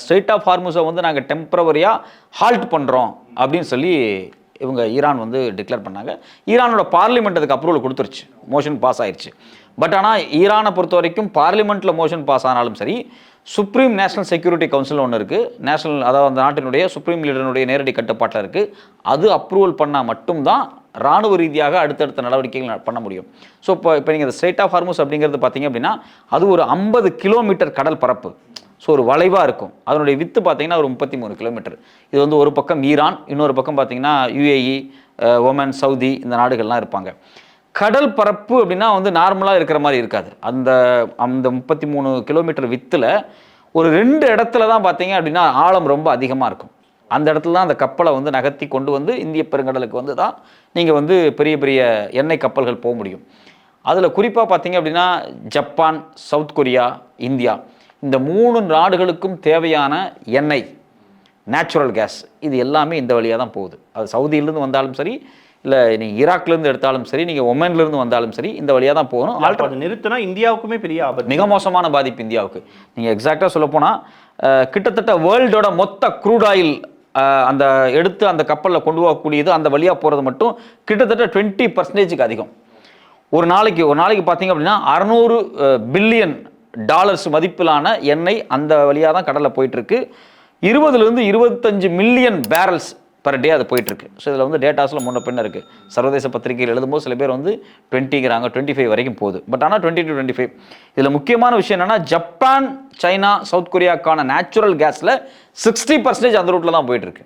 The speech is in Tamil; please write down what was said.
ஸ்ட்ரெயிட் ஆஃப் ஹார்முஸை வந்து நாங்கள் டெம்பரவரியாக ஹால்ட் பண்ணுறோம் அப்படின்னு சொல்லி இவங்க ஈரான் வந்து டிக்ளேர் பண்ணாங்க. ஈரானோட பார்லிமெண்ட் அதுக்கு அப்ரூவல் கொடுத்துருச்சு, மோஷன் பாஸ் ஆயிடுச்சு. பட் ஆனால் ஈரானை பொறுத்த வரைக்கும் பார்லிமெண்ட்டில் மோஷன் பாஸ் ஆனாலும் சரி, சுப்ரீம் நேஷனல் செக்யூரிட்டி கவுன்சில் ஒன்று இருக்குது, நேஷனல் அதாவது அந்த நாட்டினுடைய சுப்ரீம் லீடருடைய நேரடி கட்டுப்பாட்டில் இருக்குது. அது அப்ரூவல் பண்ணால் மட்டும்தான் ராணுவ ரீதியாக அடுத்தடுத்த நடவடிக்கைகள் பண்ண முடியும். ஸோ இப்போ நீங்கள் இந்த ஸ்ட்ரெயிட் ஆஃப் ஹார்முஸ் அப்படிங்கிறது பார்த்தீங்க அப்படின்னா அது ஒரு 50 கிலோமீட்டர் கடல் பரப்பு. ஸோ ஒரு வளைவாக இருக்கும். அதனுடைய வித்து பார்த்தீங்கன்னா ஒரு 33 கிலோமீட்டர். இது வந்து ஒரு பக்கம் ஈரான், இன்னொரு பக்கம் பார்த்தீங்கன்னா யுஏஇ, ஒமன், சவுதி இந்த நாடுகள்லாம் இருப்பாங்க. கடல் பரப்பு அப்படின்னா வந்து நார்மலாக இருக்கிற மாதிரி இருக்காது. அந்த 33 கிலோமீட்டர் வித்தில் ஒரு 2 இடத்துல தான் பார்த்தீங்க அப்படின்னா ஆழம் ரொம்ப அதிகமாக இருக்கும். அந்த இடத்துல தான் அந்த கப்பலை வந்து நகர்த்தி கொண்டு வந்து இந்திய பெருங்கடலுக்கு வந்து தான் நீங்கள் வந்து பெரிய பெரிய எண்ணெய் கப்பல்கள் போக முடியும். அதில் குறிப்பாக பார்த்தீங்க அப்படின்னா ஜப்பான், சவுத் கொரியா, இந்தியா இந்த 3 நாடுகளுக்கும் தேவையான எண்ணெய், நேச்சுரல் கேஸ் இது எல்லாமே இந்த வழியாக தான் போகுது. அது சவுதியிலேருந்து வந்தாலும் சரி, இல்லை நீங்கள் ஈராக்லேருந்து எடுத்தாலும் சரி, நீங்கள் ஒமன்லேருந்து வந்தாலும் சரி, இந்த வழியாக தான் போகணும். அது நிறுத்தினா இந்தியாவுக்குமே பெரிய ஆபத்து, மிக மோசமான பாதிப்பு இந்தியாவுக்கு. நீங்கள் எக்ஸாக்டாக சொல்லப்போனால் கிட்டத்தட்ட வேர்ல்டோட மொத்த க்ரூட் ஆயில் அந்த எடுத்து அந்த கப்பலில் கொண்டு போகக்கூடியது அந்த வழியாக போகிறது மட்டும் கிட்டத்தட்ட 20% அதிகம். ஒரு நாளைக்கு பார்த்தீங்க அப்படின்னா 600 பில்லியன் டாலர்ஸ் மதிப்பிலான எண்ணெய் அந்த வழியாக தான் கடலில் போயிட்டுருக்கு. 20லேருந்து 25 மில்லியன் பேரல்ஸ் பர் டே அது போயிட்டுருக்கு. ஸோ இதில் வந்து டேட்டாஸில் முன்ன பின்ன இருக்குது. சர்வதேச பத்திரிகைகள் எழுதும்போது சில பேர் வந்து 20ங்கிறாங்க, 25 வரைக்கும் போகுது. பட் ஆனால் 20 to 25. இதில் முக்கியமான விஷயம் என்னென்னா ஜப்பான், சைனா, சவுத் கொரியாவுக்கான நேச்சுரல் கேஸில் 60% அந்த ரூட்டில் தான் போயிட்டுருக்கு.